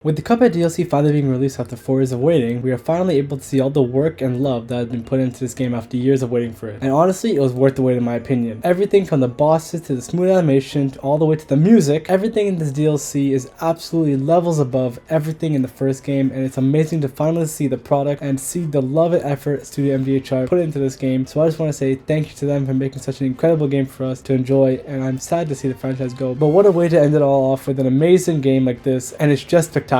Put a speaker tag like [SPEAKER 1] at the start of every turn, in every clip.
[SPEAKER 1] With the Cuphead DLC finally being released after 4 years of waiting, we are finally able to see all the work and love that has been put into this game after years of waiting for it. And honestly, it was worth the wait in my opinion. Everything from the bosses to the smooth animation all the way to the music, everything in this DLC is absolutely levels above everything in the first game, and it's amazing to finally see the product and see the love and effort Studio MDHR put into this game. So I just want to say thank you to them for making such an incredible game for us to enjoy, and I'm sad to see the franchise go. But what a way to end it all off with an amazing game like this, and it's just spectacular.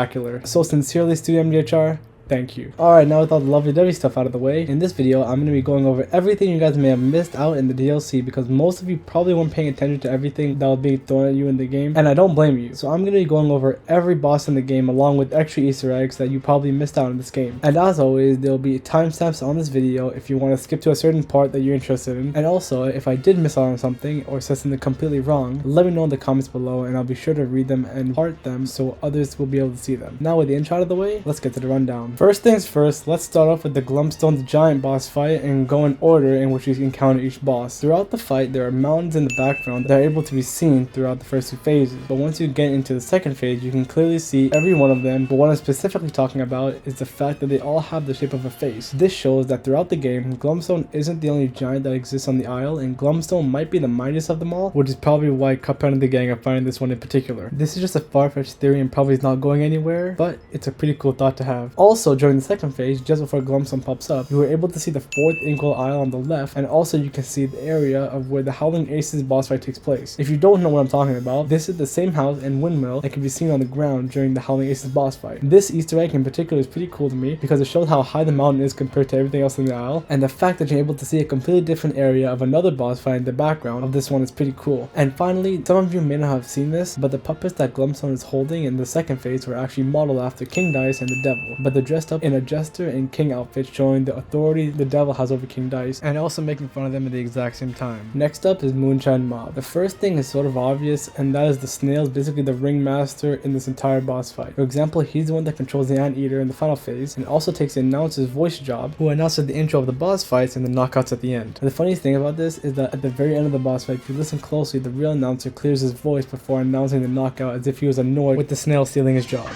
[SPEAKER 1] So sincerely, Studio MDHR, thank you. Alright, now with all the lovely-dovey stuff out of the way, in this video I'm going to be going over everything you guys may have missed out in the DLC, because most of you probably weren't paying attention to everything that was being thrown at you in the game, and I don't blame you. So I'm going to be going over every boss in the game along with extra Easter eggs that you probably missed out in this game. And as always, there will be timestamps on this video if you want to skip to a certain part that you're interested in. And also, if I did miss out on something or said something completely wrong, let me know in the comments below and I'll be sure to read them and part them so others will be able to see them. Now with the intro out of the way, let's get to the rundown. First things first, let's start off with the Glumstone the Giant boss fight and go in order in which you encounter each boss. Throughout the fight, there are mountains in the background that are able to be seen throughout the first two phases, but once you get into the second phase, you can clearly see every one of them. But what I'm specifically talking about is the fact that they all have the shape of a face. This shows that throughout the game, Glumstone isn't the only giant that exists on the isle, and Glumstone might be the mightiest of them all, which is probably why Cuphead and the gang are finding this one in particular. This is just a far-fetched theory and probably is not going anywhere, but it's a pretty cool thought to have. Also, during the second phase, just before Glumstone pops up, you were able to see the fourth equal isle on the left, and also you can see the area of where the Howling Aces boss fight takes place. If you don't know what I'm talking about, this is the same house and windmill that can be seen on the ground during the Howling Aces boss fight. This Easter egg in particular is pretty cool to me because it shows how high the mountain is compared to everything else in the isle, and the fact that you're able to see a completely different area of another boss fight in the background of this one is pretty cool. And finally, some of you may not have seen this, but the puppets that Glumstone is holding in the second phase were actually modeled after King Dice and the Devil, but they're dressed up in a jester and king outfit, showing the authority the devil has over King Dice and also making fun of them at the exact same time. Next up is Moonshine Mob. The first thing is sort of obvious, and that is the snails, basically the ringmaster in this entire boss fight. For example, he's the one that controls the anteater in the final phase and also takes the announcer's voice job, who announces the intro of the boss fights and the knockouts at the end. And the funniest thing about this is that at the very end of the boss fight, if you listen closely, the real announcer clears his voice before announcing the knockout as if he was annoyed with the snail stealing his job.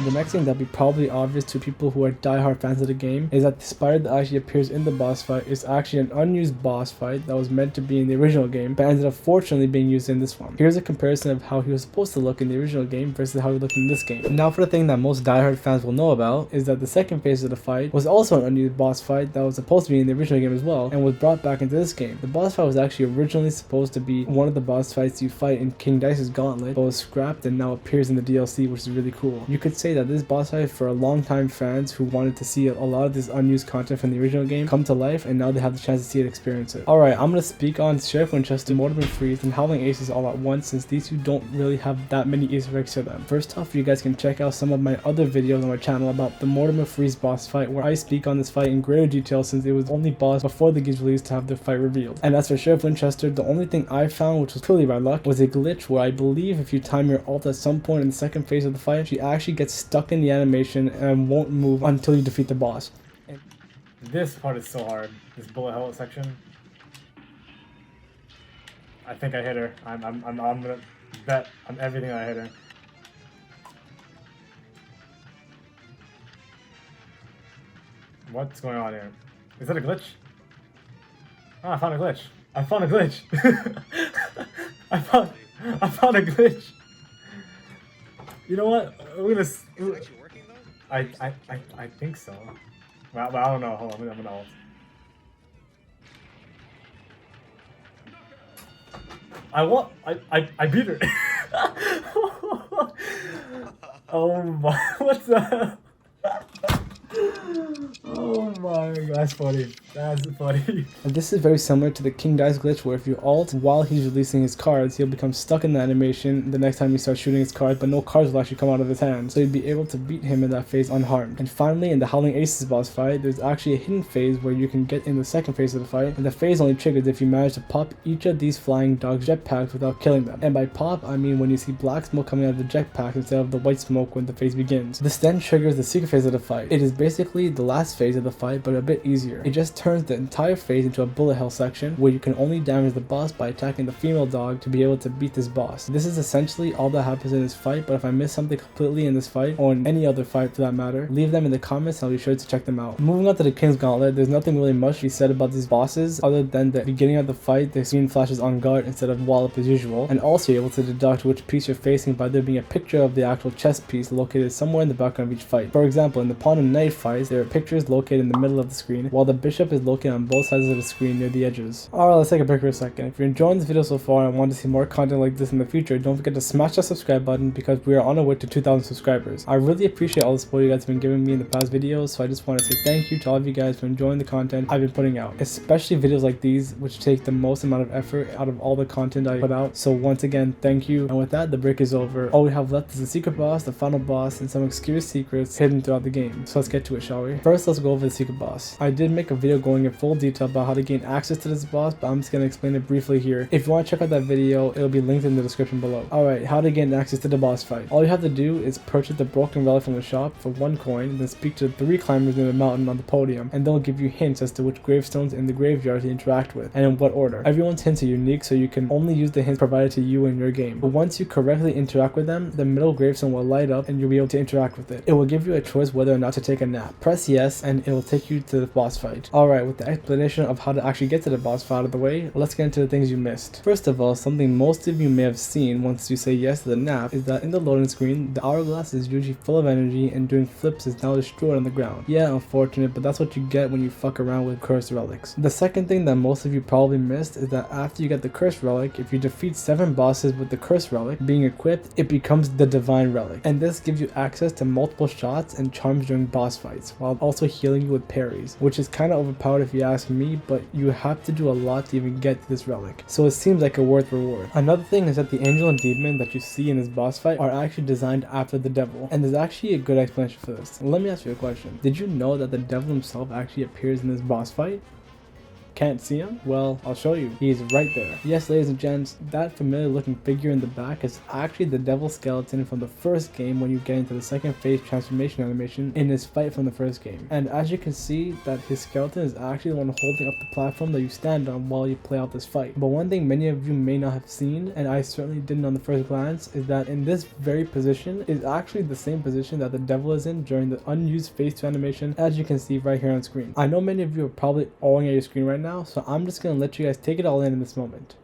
[SPEAKER 1] The next thing that'll be probably obvious to people who are diehard fans of the game is that the spider that actually appears in the boss fight is actually an unused boss fight that was meant to be in the original game but ended up fortunately being used in this one. Here's a comparison of how he was supposed to look in the original game versus how he looked in this game. Now for the thing that most diehard fans will know about is that the second phase of the fight was also an unused boss fight that was supposed to be in the original game as well and was brought back into this game. The boss fight was actually originally supposed to be one of the boss fights you fight in King Dice's Gauntlet, but was scrapped and now appears in the DLC, which is really cool. You could say that this boss fight for a long time fans who wanted to see a lot of this unused content from the original game come to life, and now they have the chance to see it, experience it. Alright, I'm going to speak on Sheriff Winchester, Mortimer Freeze, and Howling Aces all at once, since these two don't really have that many Easter eggs to them. First off, you guys can check out some of my other videos on my channel about the Mortimer Freeze boss fight, where I speak on this fight in greater detail since it was only boss before the game's release to have their fight revealed. And as for Sheriff Winchester, the only thing I found, which was purely by luck, was a glitch where I believe if you time your ult at some point in the second phase of the fight, she actually gets stuck in the animation and won't move until you defeat the boss.
[SPEAKER 2] This part is so hard. This bullet hell section. I think I hit her. I'm gonna bet on everything I hit her. What's going on here? Is that a glitch? Oh, I found a glitch. I found a glitch. I found a glitch. You know what? We're gonna.
[SPEAKER 3] Is it actually working though?
[SPEAKER 2] I think so. Well, I don't know. Hold on, I'm gonna ult. I beat her. Oh my! What's that? Oh my, that's funny. That's funny.
[SPEAKER 1] And this is very similar to the King Dice glitch, where if you ult while he's releasing his cards, he'll become stuck in the animation the next time he starts shooting his cards, but no cards will actually come out of his hand, so you'd be able to beat him in that phase unharmed. And finally, in the Howling Aces boss fight, there's actually a hidden phase where you can get in the second phase of the fight, and the phase only triggers if you manage to pop each of these flying dog jetpacks without killing them. And by pop, I mean when you see black smoke coming out of the jetpack instead of the white smoke when the phase begins. This then triggers the secret phase of the fight. It is basically basically the last phase of the fight, but a bit easier. It just turns the entire phase into a bullet hell section where you can only damage the boss by attacking the female dog to be able to beat this boss. This is essentially all that happens in this fight, but if I miss something completely in this fight, or in any other fight for that matter, leave them in the comments and I'll be sure to check them out. Moving on to the King's Gauntlet, there's nothing really much to be said about these bosses other than the beginning of the fight, the screen flashes on guard instead of wall up as usual, and also you're able to deduct which piece you're facing by there being a picture of the actual chess piece located somewhere in the background of each fight. For example, in the Pawn and Knight fights, there are pictures located in the middle of the screen, while the bishop is located on both sides of the screen near the edges. Alright, let's take a break for a second. If you're enjoying this video so far and want to see more content like this in the future, don't forget to smash that subscribe button because we are on our way to 2,000 subscribers. I really appreciate all the support you guys have been giving me in the past videos, so I just want to say thank you to all of you guys for enjoying the content I've been putting out, especially videos like these which take the most amount of effort out of all the content I put out. So once again, thank you. And with that, the break is over. All we have left is the secret boss, the final boss, and some obscure secrets hidden throughout the game. So let's get to it, shall we? First, let's go over the secret boss. I did make a video going in full detail about how to gain access to this boss, but I'm just going to explain it briefly here. If you want to check out that video, it'll be linked in the description below. Alright, how to gain access to the boss fight. All you have to do is purchase the broken relic from the shop for 1 coin, then speak to the 3 climbers near the mountain on the podium, and they'll give you hints as to which gravestones in the graveyard to interact with, and in what order. Everyone's hints are unique, so you can only use the hints provided to you in your game. But once you correctly interact with them, the middle gravestone will light up and you'll be able to interact with it. It will give you a choice whether or not to take a nap. Press yes and it will take you to the boss fight. Alright, with the explanation of how to actually get to the boss fight out of the way, let's get into the things you missed. First of all, something most of you may have seen once you say yes to the nap is that in the loading screen, the hourglass is usually full of energy and doing flips is now destroyed on the ground. Yeah, unfortunate, but that's what you get when you fuck around with cursed relics. The second thing that most of you probably missed is that after you get the cursed relic, if you defeat 7 bosses with the cursed relic being equipped, it becomes the divine relic, and this gives you access to multiple shots and charms during boss fights, while also healing you with parries, which is kinda overpowered if you ask me, but you have to do a lot to even get to this relic, so it seems like a worth reward. Another thing is that the angel and demon that you see in this boss fight are actually designed after the devil, and there's actually a good explanation for this. Let me ask you a question. Did you know that the devil himself actually appears in this boss fight? Can't see him? Well, I'll show you. He's right there. Yes, ladies and gents, that familiar looking figure in the back is actually the devil skeleton from the first game when you get into the second phase transformation animation in his fight from the first game. And as you can see, that his skeleton is actually the one holding up the platform that you stand on while you play out this fight. But one thing many of you may not have seen, and I certainly didn't on the first glance, is that in this very position is actually the same position that the devil is in during the unused phase 2 animation, as you can see right here on screen. I know many of you are probably awing at your screen right now, so I'm just gonna let you guys take it all in this moment.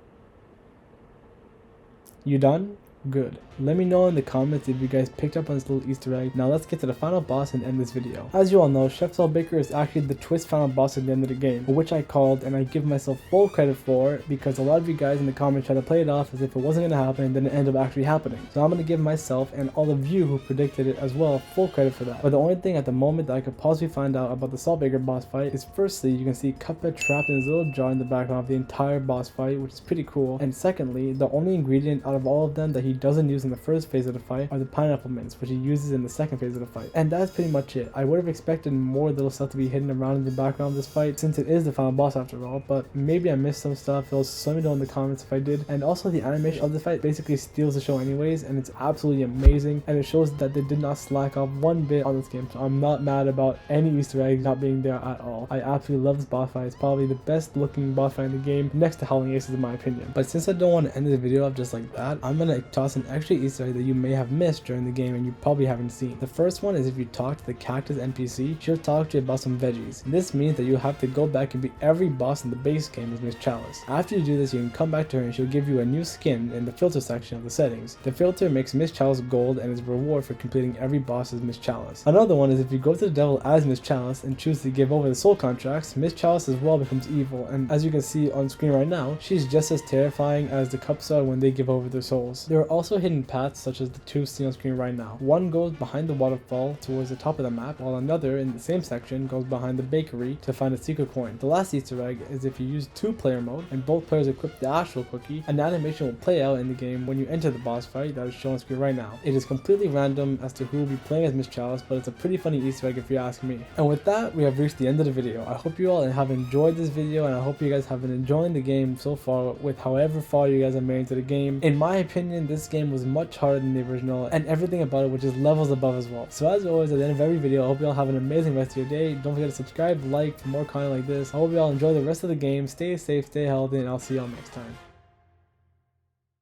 [SPEAKER 1] You done? Good. Let me know in the comments if you guys picked up on this little Easter egg. Now let's get to the final boss and end this video. As you all know, Chef Saul Baker is actually the twist final boss at the end of the game, which I called, and I give myself full credit for because a lot of you guys in the comments try to play it off as if it wasn't going to happen and then it ended up actually happening. So I'm going to give myself and all of you who predicted it as well full credit for that. But the only thing at the moment that I could possibly find out about the Saul Baker boss fight is firstly, you can see Cuphead trapped in his little jar in the background of the entire boss fight, which is pretty cool. And secondly, the only ingredient out of all of them that he doesn't use in the first phase of the fight are the pineapple mints, which he uses in the second phase of the fight. And that's pretty much it. I would have expected more little stuff to be hidden around in the background of this fight, since it is the final boss after all, but maybe I missed some stuff. So let me know in the comments if I did. And also, the animation of the fight basically steals the show anyways, and it's absolutely amazing, and it shows that they did not slack off one bit on this game, so I'm not mad about any Easter eggs not being there at all. I absolutely love this boss fight. It's probably the best looking boss fight in the game, next to Howling Aces in my opinion. But since I don't want to end this video off just like that, I'm gonna toss an extra Easter egg that you may have missed during the game and you probably haven't seen. The first one is if you talk to the cactus NPC, she'll talk to you about some veggies. This means that you'll have to go back and beat every boss in the base game as Miss Chalice. After you do this, you can come back to her and she'll give you a new skin in the filter section of the settings. The filter makes Miss Chalice gold and is a reward for completing every boss as Miss Chalice. Another one is if you go to the devil as Miss Chalice and choose to give over the soul contracts, Miss Chalice as well becomes evil, and as you can see on screen right now, she's just as terrifying as the cups are when they give over their souls. There are also hidden paths such as the two seen on screen right now. One goes behind the waterfall towards the top of the map, while another in the same section goes behind the bakery to find a secret coin. The last Easter egg is if you use 2-player mode and both players equip the astral cookie, an animation will play out in the game when you enter the boss fight that is shown on screen right now. It is completely random as to who will be playing as Miss Chalice, but it's a pretty funny Easter egg if you ask me. And with that, we have reached the end of the video. I hope you all have enjoyed this video, and I hope you guys have been enjoying the game so far with however far you guys have made into the game. In my opinion, this this game was much harder than the original, and everything about it was just levels above as well. So as always, at the end of every video, I hope you all have an amazing rest of your day. Don't forget to subscribe, like for more content like this. I hope you all enjoy the rest of the game. Stay safe, stay healthy, and I'll see y'all next time.